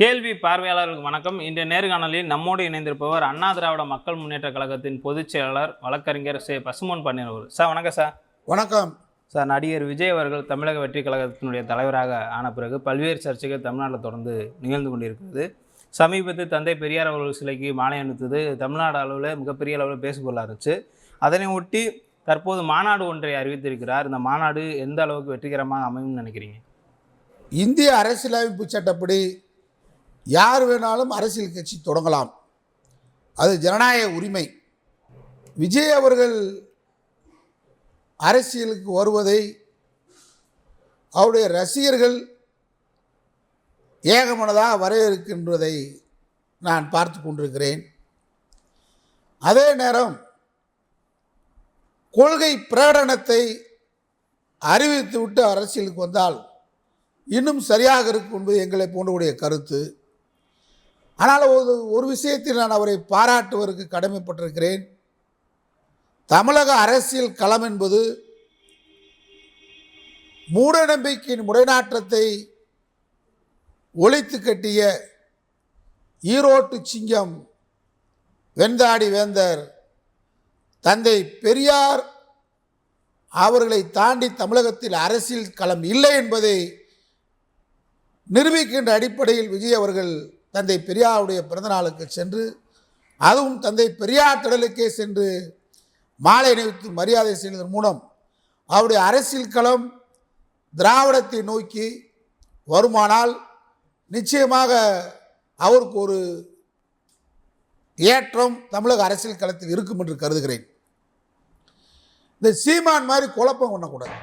கேள்வி பார்வையாளர்களுக்கு வணக்கம். இன்றைய நேர்காணலில் நம்மோடு இணைந்திருப்பவர் அண்ணா திராவிட மக்கள் முன்னேற்ற கழகத்தின் பொதுச் செயலாளர் வழக்கறிஞர் பசும்பொன் பாண்டியன் அவர்கள். சார் வணக்கம் சார். வணக்கம் சார். நடிகர் விஜய் அவர்கள் தமிழக வெற்றி கழகத்தினுடைய தலைவராக ஆன பிறகு பல்வேறு சர்ச்சைகள் தமிழ்நாட்டில் தொடர்ந்து நிகழ்ந்து கொண்டிருக்கிறது. சமீபத்தில் தந்தை பெரியார் அவர்கள் சிலைக்கு மாலை அணிவித்தது தமிழ்நாடு அளவில் மிகப்பெரிய அளவில் பேசுபொருளாக இருந்துச்சு. அதனை ஒட்டி தற்போது மாநாடு ஒன்றை அறிவித்திருக்கிறார். இந்த மாநாடு எந்த அளவுக்கு வெற்றிகரமாக அமையும்னு நினைக்கிறீங்க? இந்திய அரசியலமைப்பு சட்டப்படி யார் வேணாலும் அரசியல் கட்சி தொடங்கலாம், அது ஜனநாயக உரிமை. விஜய் அவர்கள் அரசியலுக்கு வருவதை அவருடைய ரசிகர்கள் ஏகமனதாக வரவேற்கின்றதை நான் பார்த்து கொண்டிருக்கிறேன். அதே நேரம் கொள்கை பிரகடனத்தை அறிவித்துவிட்டு அரசியலுக்கு வந்தால் இன்னும் சரியாக இருக்கும் என்பது எங்களை போன்றவுடைய கருத்து. ஆனால் ஒரு விஷயத்தில் நான் அவரை பாராட்டுவதற்கு கடமைப்பட்டிருக்கிறேன். தமிழக அரசியல் களம் என்பது மூட நம்பிக்கையின் முறைநாற்றத்தை ஒழித்து கட்டிய ஈரோட்டு சிங்கம் வெண்தாடி வேந்தர் தந்தை பெரியார் அவர்களை தாண்டி தமிழகத்தில் அரசியல் களம் இல்லை என்பதை நிரூபிக்கின்ற அடிப்படையில் விஜய் அவர்கள் தந்தை பெரியாருடைய பிறந்தநாளுக்கு சென்று, அதுவும் தந்தை பெரியார் திடலுக்கே சென்று மாலை அணிவித்து மரியாதை செய்வதன் மூலம் அவருடைய அரசியல் களம் திராவிடத்தை நோக்கி வருமானால் நிச்சயமாக அவருக்கு ஒரு ஏற்றம் தமிழக அரசியல் களத்தில் இருக்கும் என்று கருதுகிறேன். இந்த சீமான் மாதிரி குழப்பம் பண்ணக்கூடாது.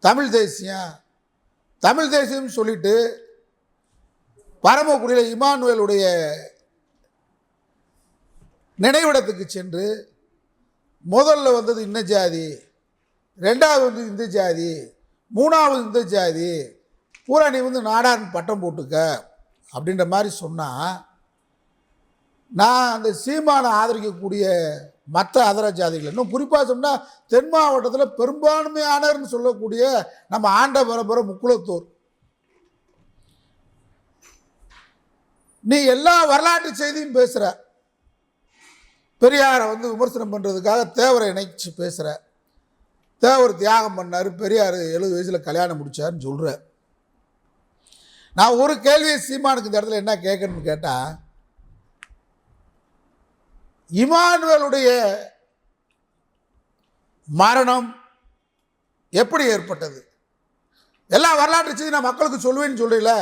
தமிழ் தேசியம் சொல்லிட்டு பரமக்குடியில் இமானுவேலுடைய நினைவிடத்துக்கு சென்று முதல்ல வந்தது இந்த ஜாதி, ரெண்டாவது வந்து இந்த ஜாதி, மூணாவது இந்த ஜாதி, பூரா நீ வந்து நாடார்னு பட்டம் போட்டுக்க அப்படின்ற மாதிரி சொன்னால், நான் அந்த சீமானை ஆதரிக்கக்கூடிய மற்ற அதர ஜாதிகள், இன்னும் குறிப்பாக சொன்னால் தென் மாவட்டத்தில் பெரும்பான்மையானர்னு சொல்லக்கூடிய நம்ம ஆண்ட பரம்பரை முக்குளத்தூர், நீ எல்லா வரலாற்று செய்தியும் பேசுகிற, பெரியாரை வந்து விமர்சனம் பண்ணுறதுக்காக தேவரை இணைச்சி பேசுகிற, தேவர் தியாகம் பண்ணார், பெரியார் 70 வயசில் கல்யாணம் முடித்தார்னு சொல்கிற. நான் ஒரு கேள்வியை சீமானுக்கு இந்த இடத்துல என்ன கேட்கணும்னு கேட்டால், இமானுவேலுடைய மரணம் எப்படி ஏற்பட்டது? எல்லா வரலாற்று செய்தி நான் மக்களுக்கு சொல்லுவேன்னு சொல்கிறீங்கள,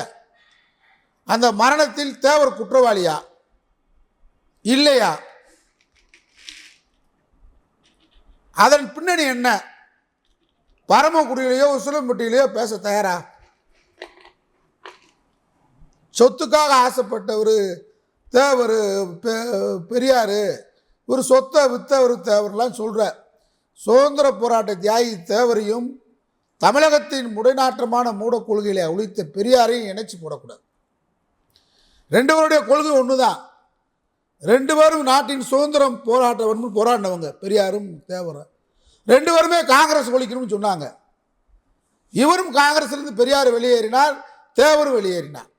அந்த மரணத்தில் தேவர் குற்றவாளியா இல்லையா? அதன் பின்னணி என்ன? பரமக்குடியிலேயோ உசிலம்பட்டியிலேயோ பேச தயாரா? சொத்துக்காக ஆசைப்பட்டவர் தேவர் பெரியார், ஒரு சொத்தை வித்தவர் தேவர்லாம் சொல்கிற சுதந்திர போராட்ட தியாகி தேவரையும் தமிழகத்தின் முடைநாற்றமான மூட கொள்கைகளை ஒழித்த பெரியாரையும் இணைச்சி போடக்கூடாது. ரெண்டு பேருடைய கொள்கை ஒன்று தான். ரெண்டு பேரும் நாட்டின் சுதந்திரம் போராடினவங்க, பெரியாரும் தேவரும். ரெண்டு பேருமே காங்கிரஸ் ஒழிக்கணும்னு சொன்னாங்க. இவரும் காங்கிரஸ்லேருந்து பெரியார் வெளியேறினார், தேவரும் வெளியேறினார்.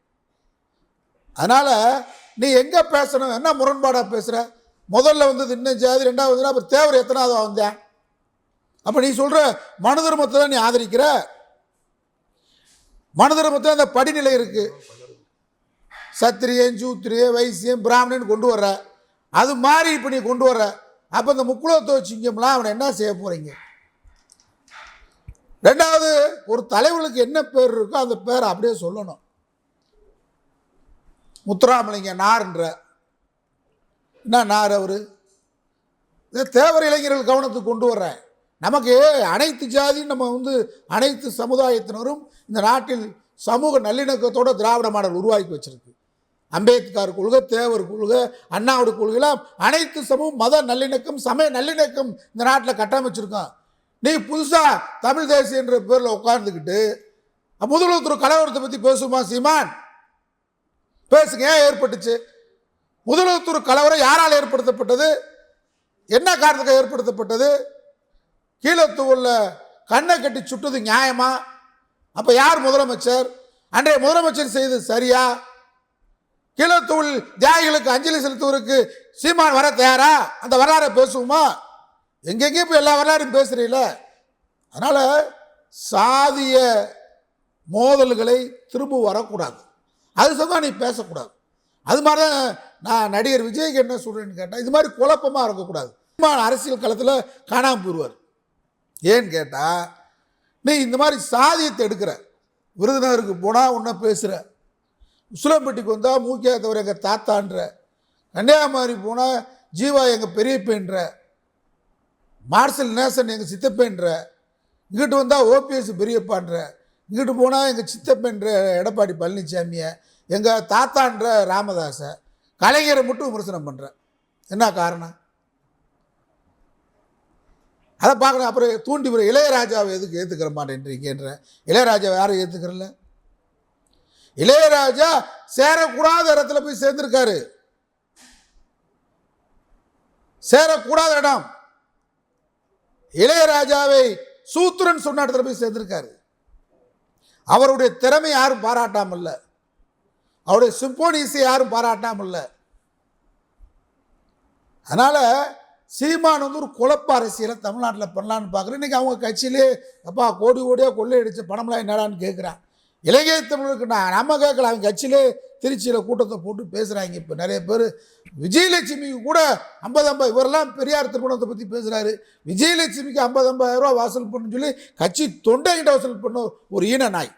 அதனால் நீ எங்கே பேசணும், என்ன முரண்பாடாக பேசுகிற? முதல்ல வந்தது இன்னும் ஜாதி, ரெண்டாவது வந்து அப்புறம் தேவர் எத்தனாவது வந்தேன்? அப்போ நீ சொல்கிற மனு தர்மத்தை தான் நீ ஆதரிக்கிற. மனு தர்மத்தில் அந்த படிநிலை இருக்குது. சத்திரியன், சூத்திரியன், வைசியம், பிராமணன் கொண்டு வர்ற, அது மாதிரி இப்போ நீ கொண்டு வர்ற. அப்போ இந்த முக்குளத்தோ சிங்கம்லாம் அவனை என்ன செய்ய போகிறீங்க? ரெண்டாவது, ஒரு தலைவர்களுக்கு என்ன பேர் இருக்கோ அந்த பேரை அப்படியே சொல்லணும். முத்துராமலிங்க நார்ன்ற என்ன நார்? அவர் இந்த தேவர் இளைஞர்கள் கவனத்துக்கு கொண்டு வர்றேன். நமக்கு அனைத்து ஜாதியும் நம்ம வந்து அனைத்து சமுதாயத்தினரும் இந்த நாட்டில் சமூக நல்லிணக்கத்தோட திராவிட மாடல் உருவாக்கி வச்சிருக்கு. அம்பேத்கர் கொள்கை, தேவர் கொள்கை, அண்ணாவுடைய கொள்கைலாம் அனைத்து சமூக மத நல்லிணக்கம், சமய நல்லிணக்கம் இந்த நாட்டில் கட்டமைச்சிருக்கோம். நீ புதுசாக தமிழ் தேசிய என்ற பேரில் உட்கார்ந்துக்கிட்டு முதல்வர் கலவரத்தை பற்றி பேசுமா சீமான்? பேசுங்க. ஏன் ஏற்பட்டுச்சு முதல்வர் கலவரம்? யாரால் ஏற்படுத்தப்பட்டது? என்ன காரணத்துக்கு ஏற்படுத்தப்பட்டது? கீழத்தூரில் கண்ணை கட்டி சுட்டது நியாயமா? அப்போ யார் முதலமைச்சர்? அன்றைய முதலமைச்சர் செய்தது சரியா? கீழத்தூள் தியாகிகளுக்கு அஞ்சலி செலுத்துவதற்கு சீமான் வர தயாரா? அந்த வரலாறை பேசுவோமா? எங்கெங்கே இப்போ எல்லா வரலாறையும் பேசுறீல. அதனால சாதிய மோதல்களை திரும்ப வரக்கூடாது. அது சொன்னா நீ பேசக்கூடாது. அது மாதிரி தான் நான் நடிகர் விஜய்க்கு என்ன சொல்றேன்னு கேட்டால், இது மாதிரி குழப்பமாக இருக்கக்கூடாது. அரசியல் களத்தில் காணாமல் போயிடுவார். ஏன்னு கேட்டால், நீ இந்த மாதிரி சாதியத்தை எடுக்கிற, விருதுநகருக்கு போனால் ஒன்றை பேசுகிற, உசிலம்பட்டிக்கு வந்தால் மூக்கியா தவிர எங்கள் தாத்தான்ற, கன்னியாகுமரி போனால் ஜீவா எங்கள் பெரியப்பேன்ற, மார்சல் நேசன் எங்கள் சித்தப்பேன்ற, இங்கிட்டு வந்தால் ஓபிஎஸ் பெரியப்பான்ற, இங்கிட்டு போனால் எங்கள் சித்தப்பேன்ற எடப்பாடி பழனிசாமியை, எங்கள் தாத்தான்ற ராமதாஸை, கலைஞரை மட்டும் விமர்சனம் பண்ணுறேன். என்ன காரணம்? அதை பார்க்குறேன். அப்புறம் தூண்டி வர இளையராஜாவை எதுக்கு ஏற்றுக்கிற மாட்டேன்றீங்கன்ற. இளையராஜாவை யாரும் ஏற்றுக்கிறல. இளையராஜா சேரக்கூடாத இடத்துல போய் சேர்ந்திருக்காரு. சேரக்கூடாத இடம். இளையராஜாவை சூத்திரன் சொன்ன இடத்துல போய் சேர்ந்திருக்காரு. அவருடைய திறமை யாரும் பாராட்டாமல்ல, அவருடைய சிம்போனிஸை யாரும் பாராட்டாமல்ல. அதனால சீமான் ஒரு குழப்ப அரசியலை தமிழ்நாட்டில் பண்ணலான்னு பார்க்குறேன். இன்றைக்கி அவங்க கட்சியிலே அப்பா கோடி கோடியாக கொள்ளையடிச்ச பணம்லாம் என்னடான்னு கேட்குறான். இலங்கை தமிழருக்கு நம்ம கேட்கல. அவங்க கட்சியிலே திருச்சியில் கூட்டத்தை போட்டு பேசுகிறாங்க. இப்போ நிறைய பேர் விஜயலட்சுமிக்கு கூட 50 இவரெல்லாம் பெரியார் திருமணத்தை பற்றி பேசுகிறாரு. விஜயலட்சுமிக்கு 50,000 ரூபா வாசல் பண்ணுன்னு சொல்லி கட்சி தொண்டைகிட்ட வசூல் பண்ண ஒரு ஈன நாய்.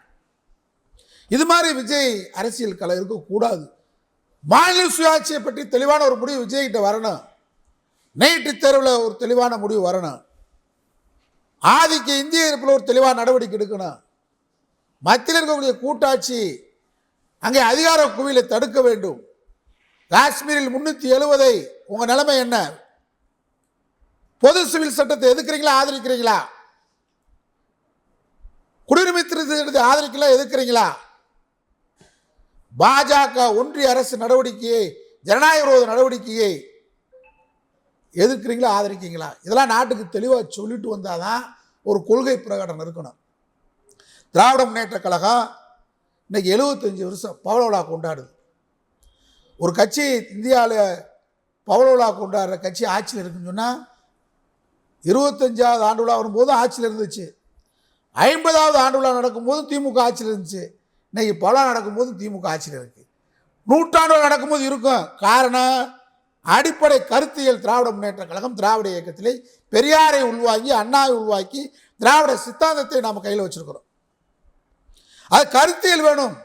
இது மாதிரி விஜய் அரசியல் கலை இருக்கக்கூடாது. மாநில சுயாட்சியை பற்றி தெளிவான ஒரு முடிவு விஜய்கிட்ட வரணும். நீட்டு தேர்வில் ஒரு தெளிவான முடிவு வரணும். ஆதிக்க இந்திய இருப்பில் ஒரு தெளிவான நடவடிக்கை எடுக்கணும். மத்தியில் இருக்கக்கூடிய கூட்டாட்சி அங்கே அதிகார குவியலை தடுக்க வேண்டும். காஷ்மீரில் 370 உங்கள் நிலைமை என்ன? பொது சிவில் சட்டத்தை எதிர்க்கிறீங்களா ஆதரிக்கிறீங்களா? குடியுரிமை திருத்தத்தை ஆதரிக்கலாம் எதிர்க்கிறீங்களா? பாஜக ஒன்றிய அரசு நடவடிக்கையை, ஜனநாயக விரோத நடவடிக்கையை எதிர்க்கிறீங்களா ஆதரிக்கிறீங்களா? இதெல்லாம் நாட்டுக்கு தெளிவாக சொல்லிட்டு வந்தால் தான் ஒரு கொள்கை பிரகடனம் இருக்கணும். திராவிட முன்னேற்ற கழகம் இன்னைக்கு 75 வருஷம் பவள விழா கொண்டாடுது. ஒரு கட்சி இந்தியாவில் பவள விழா கொண்டாடுற கட்சி ஆட்சியில் இருக்குன்னு சொன்னால் 25வது ஆண்டு விழா வரும்போது ஆட்சியில் இருந்துச்சு. 50வது ஆண்டு விழா நடக்கும்போது திமுக ஆட்சியில் இருந்துச்சு. இன்னைக்கு பல நடக்கும்போது திமுக ஆட்சியில் இருக்குது. 100 நடக்கும்போது இருக்கும். காரணம், அடிப்படை கருத்தியல் திராவிட முன்னேற்ற கழகம் திராவிட இயக்கத்திலே பெரியாரை உள்வாங்கி அண்ணாவை உள்வாக்கி திராவிட சித்தாந்தத்தை நாம் கையில் வச்சிருக்கிறோம். அது கருத்தியல் வேணும்.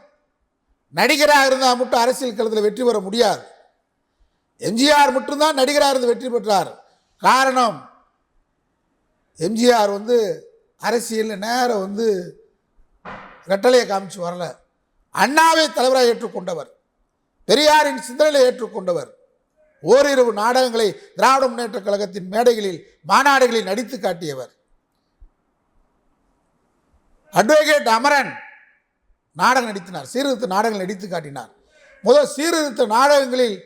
நடிகராக இருந்தால் மட்டும் அரசியல் களத்தில் வெற்றி பெற முடியாது. எம்ஜிஆர் மட்டும்தான் நடிகராக இருந்து வெற்றி பெற்றார். காரணம், எம்ஜிஆர் அரசியலில் நேரம் ரெட்டலையை காமிச்சு வரல. அண்ணாவை தலைவராக ஏற்றுக்கொண்டவர், பெரியாரின் சிந்தனையை ஏற்றுக்கொண்டவர். ஓரிரவு நாடகங்களை திராவிட முன்னேற்ற கழகத்தின் மேடைகளில் மாநாடுகளில் நடித்து காட்டியவர். அட்வொகேட் அமரன் நாடகம் நடித்தினார், சீர்திருத்த நாடகங்கள் நடித்து காட்டினார். முதல் சீர்திருத்த நாடகங்களில்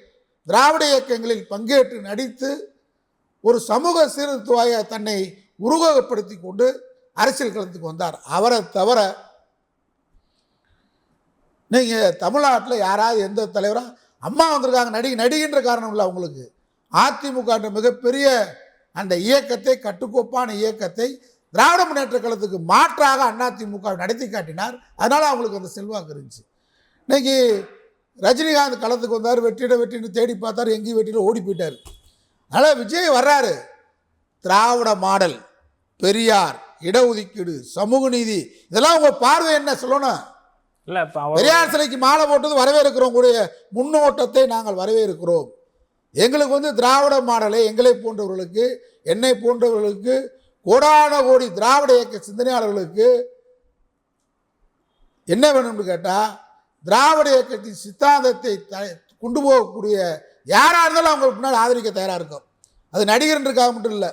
திராவிட இயக்கங்களில் பங்கேற்று நடித்து ஒரு சமூக சீர்திருத்தவாக தன்னை உருவகப்படுத்தி கொண்டு அரசியல் களத்துக்கு வந்தார். அவரை தவிர நீங்கள் தமிழ்நாட்டில் யாராவது எந்த தலைவராக அம்மா வந்திருக்காங்க, நடிகின்ற காரணம் இல்லை அவங்களுக்கு. அதிமுக மிகப்பெரிய அந்த இயக்கத்தை, கட்டுக்கோப்பான இயக்கத்தை திராவிட முன்னேற்ற கழகத்துக்கு மாற்றாக அதிமுக நடத்தி காட்டினார். அதனால் அவங்களுக்கு அந்த செல்வாக்கு இருந்துச்சு. இன்னைக்கு ரஜினிகாந்த் களத்துக்கு வந்தார், வெற்றின்னு தேடி பார்த்தார், எங்கேயும் வெற்றியில் ஓடி போயிட்டார். அதனால் விஜய் வர்றாரு. திராவிட மாடல், பெரியார், இடஒதுக்கீடு, சமூக நீதி, இதெல்லாம் உங்கள் பார்வை என்ன சொல்லணும்? இல்லை, பெரியார் சிலைக்கு மாலை போட்டது வரவேற்கிறோம். கூடிய முன்னோட்டத்தை நாங்கள் வரவேற்கிறோம். எங்களுக்கு திராவிட மாடலை எங்களை போன்றவர்களுக்கு, என்னை போன்றவர்களுக்கு, கோடான கோடி திராவிட இயக்க சிந்தனையாளர்களுக்கு என்ன வேணும்னு கேட்டால், திராவிட இயக்கத்தின் சித்தாந்தத்தை கொண்டு போகக்கூடிய யாராக இருந்தாலும் அவங்களுக்கு முன்னாடி ஆதரிக்க தயாராக இருக்கும். அது நடிகர்ன்றக்காக மட்டும் இல்லை,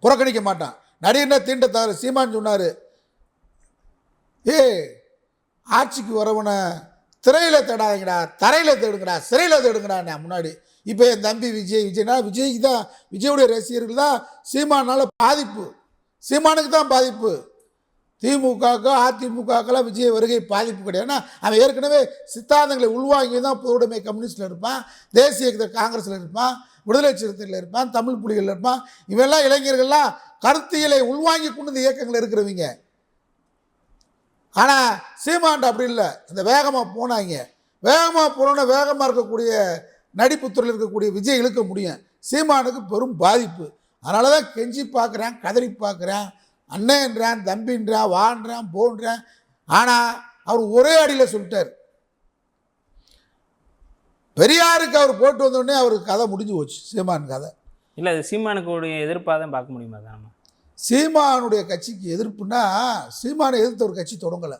புறக்கணிக்க மாட்டான். நடிகர்னா தீண்ட தவிர. சீமான் சொன்னார், ஆட்சிக்கு வரவனை திரையில் தேடாதீங்கடா, தரையில் தேடுங்கடா, சிறையில் தேடுங்கடா. நான் முன்னாடி இப்போ என் தம்பி விஜய்னா விஜய்க்கு தான், விஜயுடைய ரசிகர்கள் தான் சீமானால் பாதிப்பு, சீமானுக்கு தான் பாதிப்பு. திமுகவுக்கு அதிமுகக்கெல்லாம் விஜய் வருகை பாதிப்பு கிடையாது. ஏன்னா அவன் ஏற்கனவே சித்தாந்தங்களை உள்வாங்கி தான் பொதுவுடைமை கம்யூனிஸ்டில் இருப்பான், தேசிய காங்கிரஸில் இருப்பான், விடுதலை சிறுத்தையில் இருப்பான், தமிழ் புலிகளில் இருப்பான். இவெல்லாம் இளைஞர்கள்லாம் கருத்தியலை உள்வாங்கி கொண்டு இந்த இயக்கங்கள் இருக்கிறவங்க. ஆனால் சீமான்ட்ட அப்படி இல்லை. இந்த வேகமாக போனாங்க, வேகமாக போனோன்னா வேகமாக இருக்கக்கூடிய நடிப்புத்துறையில் இருக்கக்கூடிய விஜய் இழுக்க முடியும். சீமானுக்கு பெரும் பாதிப்பு. அதனால தான் கெஞ்சி பார்க்குறேன், கதறி பார்க்குறேன், அண்ணன்றான், தம்பின்றான், வான்றான், போன்றான். ஆனால் அவர் ஒரே அடியில் சொல்லிட்டார். பெரியாருக்கு அவர் போட்டு வந்தோடனே அவருக்கு கதை முடிஞ்சு போச்சு, சீமான் கதை. இல்லை, அது சீமானுக்குடைய எதிர்ப்பாக தான் பார்க்க முடியுமா தான்? சீமானுடைய கட்சிக்கு எதிர்ப்புனா சீமானை எதிர்த்து ஒரு கட்சி தொடங்கலை.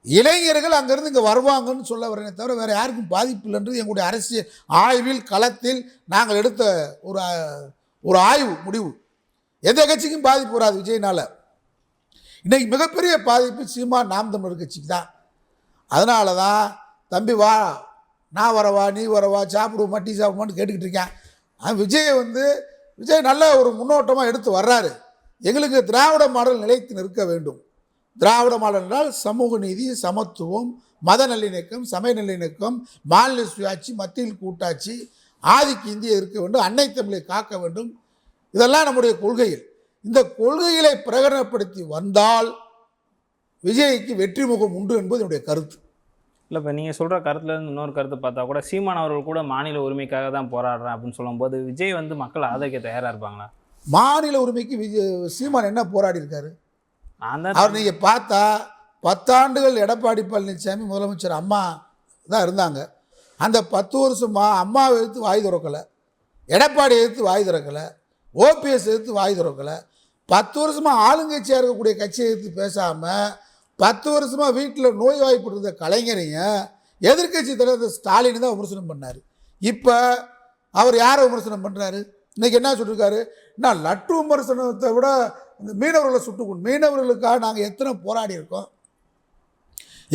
இளைஞர்கள் அங்கேருந்து இங்கே வருவாங்கன்னு சொல்ல வரேனே தவிர வேறு யாருக்கும் பாதிப்பு இல்லைன்றது எங்களுடைய அரசியல் ஆய்வில் களத்தில் நாங்கள் எடுத்த ஒரு ஆய்வு முடிவு. எந்த கட்சிக்கும் பாதிப்பு வராது விஜய்னால். இன்றைக்கி மிகப்பெரிய பாதிப்பு சீமான் நாம் தமிழர் கட்சிக்கு தான். அதனால தான் தம்பி வா, நான் வரவா, நீ வரவா, சாப்பிடுவோமா, டீ சாப்பிடுவான்னு கேட்டுக்கிட்டு இருக்கேன். விஜய் நல்ல ஒரு முன்னோட்டமாக எடுத்து வர்றாரு. எங்களுக்கு திராவிட மாடல் நிலைத்து நிற்க வேண்டும். திராவிட மாடல் என்றால் சமூக நீதி, சமத்துவம், மத நல்லிணக்கம், சமய நல்லிணக்கம், மாநில சுயாட்சி, மத்தியில் கூட்டாட்சி, ஆதிக்க இந்திய இருக்க வேண்டும், அன்னை தமிழை காக்க வேண்டும். இதெல்லாம் நம்முடைய கொள்கைகள். இந்த கொள்கைகளை பிரகடனப்படுத்தி வந்தால் விஜய்க்கு வெற்றி முகம் உண்டு என்பது என்னுடைய கருத்து. இல்லை, இப்போ நீங்கள் சொல்கிற கருத்துலேருந்து இன்னொரு கருத்து பார்த்தா கூட சீமான் அவர்கள் கூட மாநில உரிமைக்காக தான் போராடுறேன் அப்படின்னு சொல்லும்போது விஜய் வந்து மக்கள் ஆதரிக்க தயாராக இருப்பாங்களா? மாநில உரிமைக்கு சீமான் என்ன போராடி இருக்காரு? அவர் நீங்கள் பார்த்தா 10 ஆண்டுகள் எடப்பாடி பழனிசாமி முதலமைச்சர் அம்மா தான் இருந்தாங்க. அந்த 10 வருஷமாக அம்மாவை எடுத்து வாய் திறக்கலை, எடப்பாடி எடுத்து வாய் திறக்கலை, ஓபிஎஸ் எடுத்து வாய் திறக்கலை. 10 வருஷமாக ஆளுங்கட்சியாக இருக்கக்கூடிய கட்சியை எடுத்து பேசாமல் 10 வருஷமாக வீட்டில் நோய்வாய்ப்பட்டிருந்த கலைஞரையும் எதிர்கட்சி தலைவர் ஸ்டாலின் தான் விமர்சனம் பண்ணார். இப்போ அவர் யாரை விமர்சனம் பண்ணுறாரு? இன்றைக்கி என்ன சொல்லியிருக்காரு? நான் லட்டு விமர்சனத்தை விட இந்த மீனவர்களை சுட்டுக்கொண்டு, மீனவர்களுக்காக நாங்கள் எத்தனை போராடி இருக்கோம்,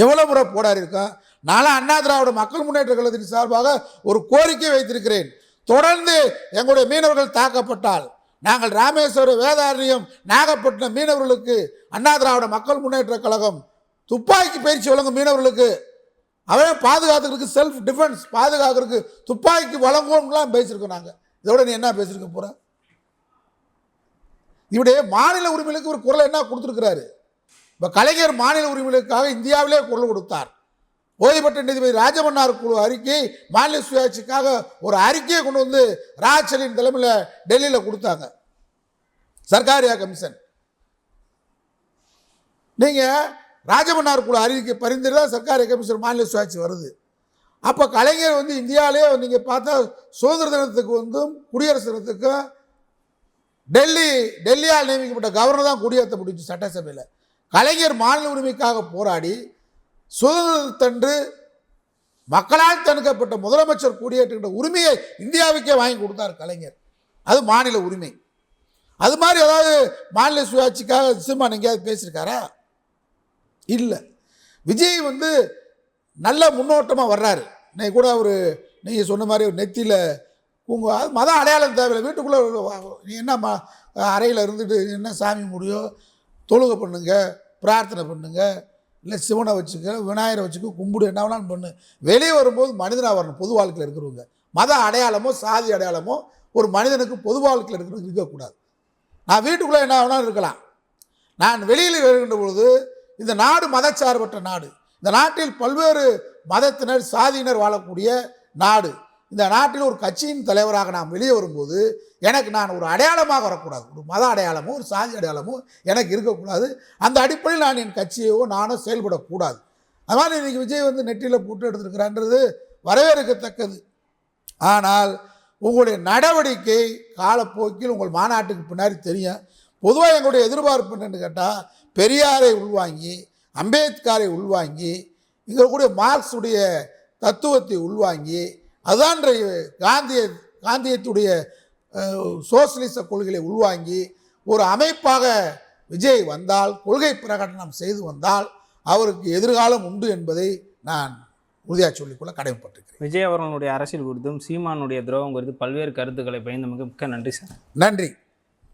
எவ்வளோ முறை போராடி இருக்கோம். நானும் அண்ணா திராவிட மக்கள் முன்னேற்ற கழகத்தின் சார்பாக ஒரு கோரிக்கை வைத்திருக்கிறேன். தொடர்ந்து எங்களுடைய மீனவர்கள் தாக்கப்பட்டால் நாங்கள் ராமேஸ்வரம், வேதாரண்யம், நாகப்பட்டினம் மீனவர்களுக்கு அண்ணா திராவிட மக்கள் முன்னேற்ற கழகம் துப்பாக்கி பயிற்சி வழங்கும். மீனவர்களுக்கு அவன் பாதுகாத்துக்கிறதுக்கு, செல்ஃப் டிஃபென்ஸ் பாதுகாக்கிறதுக்கு துப்பாக்கி வழங்குவோம்லாம் பேசியிருக்கோம். நாங்கள் இதோட நீ என்ன பேசியிருக்க போகிற? இவருடைய மாநில உரிமைகளுக்கு ஒரு குரல் என்ன கொடுத்துருக்கிறாரு? இப்போ கலைஞர் மாநில உரிமைகளுக்காக இந்தியாவிலே குரல் கொடுத்தார். ஓய்வு பெற்ற நீதிபதி ராஜமன்னார் குழு அறிக்கை, மாநில சுயாட்சிக்காக ஒரு அறிக்கையை கொண்டு வந்து ராஜ்சலின் தலைமையில் டெல்லியில் கொடுத்தாங்க, சர்க்காரியா கமிஷன். நீங்கள் ராஜமன்னார் குழு அறிக்கை பரிந்துரை தான் சர்க்காரியா கமிஷன் மாநில சுயாட்சி வருது. அப்போ கலைஞர் வந்து இந்தியாவிலே நீங்கள் பார்த்தா சுதந்திர தினத்துக்கு வந்தும் குடியரசு தினத்துக்கும் டெல்லியால் நியமிக்கப்பட்ட கவர்னர் தான் குடியேற்ற முடிஞ்சு சட்டசபையில். கலைஞர் மாநில உரிமைக்காக போராடி சுதந்திரத்தன்று மக்களால் தடுக்கப்பட்ட முதலமைச்சர் குடியேற்றுகின்ற உரிமையை இந்தியாவுக்கே வாங்கி கொடுத்தார் கலைஞர். அது மாநில உரிமை. அது மாதிரி ஏதாவது மாநில சுயாட்சிக்காக சீமான் எங்கேயாவது பேசியிருக்காரா? இல்லை. விஜய் வந்து நல்ல முன்னோட்டமாக வர்றாரு. இன்னைக்கு கூட அவர் நீங்கள் சொன்ன மாதிரி ஒரு நெத்தியில் அது மத அடையாளம் தேவையில்லை. வீட்டுக்குள்ளே நீ என்ன அறையில் இருந்துட்டு என்ன சாமி முடியும், தொழுகை பண்ணுங்க, பிரார்த்தனை பண்ணுங்க, இல்லை சிவனை வச்சுக்க, விநாயகரை வச்சுக்க, கும்பிடு, என்ன வேணாலும் பண்ணு. வெளியே வரும்போது மனிதனாக வரணும். பொது வாழ்க்கையில் இருக்கிறவங்க மத அடையாளமோ சாதி அடையாளமோ ஒரு மனிதனுக்கு பொது வாழ்க்கையில் இருக்கிறது இருக்கக்கூடாது. நான் வீட்டுக்குள்ளே என்ன வேணாலும் இருக்கலாம். நான் வெளியில் வருகின்ற பொழுது இந்த நாடு மதச்சார்பற்ற நாடு. இந்த நாட்டில் பல்வேறு மதத்தினர் சாதியினர் வாழக்கூடிய நாடு. இந்த நாட்டில் ஒரு கட்சியின் தலைவராக நாம் வெளியே வரும்போது எனக்கு நான் ஒரு அடையாளமாக வரக்கூடாது. ஒரு மத அடையாளமோ ஒரு சாதி அடையாளமோ எனக்கு இருக்கக்கூடாது. அந்த அடிப்படையில் நான் என் கட்சியோ நானோ செயல்படக்கூடாது. அது மாதிரி இன்றைக்கி விஜய் வந்து நெற்றியில் போட்டு எடுத்துருக்கிறான்றது வரவேற்கத்தக்கது. ஆனால் உங்களுடைய நடவடிக்கை காலப்போக்கில் உங்கள் மாநாட்டுக்கு பின்னாடி தெரியும். பொதுவாக எங்களுடைய எதிர்பார்ப்பு என்னென்னு கேட்டால், பெரியாரை உள்வாங்கி, அம்பேத்கரை உள்வாங்கி, இங்கே கூடிய மார்க்ஸுடைய தத்துவத்தை உள்வாங்கி, அதுதான் காந்தியத்துடைய சோசியலிச கொள்கைகளை உள்வாங்கி ஒரு அமைப்பாக விஜய் வந்தால், கொள்கை பிரகடனம் செய்து வந்தால் அவருக்கு எதிர்காலம் உண்டு என்பதை நான் உறுதியாக சொல்லிக்கொள்ள கடமைப்பட்டிருக்கிறேன். விஜய் அவர்களுடைய அரசியல் குறித்தும் சீமானுடைய துரோகம் குறித்து பல்வேறு கருத்துக்களை பயந்தமைக்கு மிக்க நன்றி சார். நன்றி.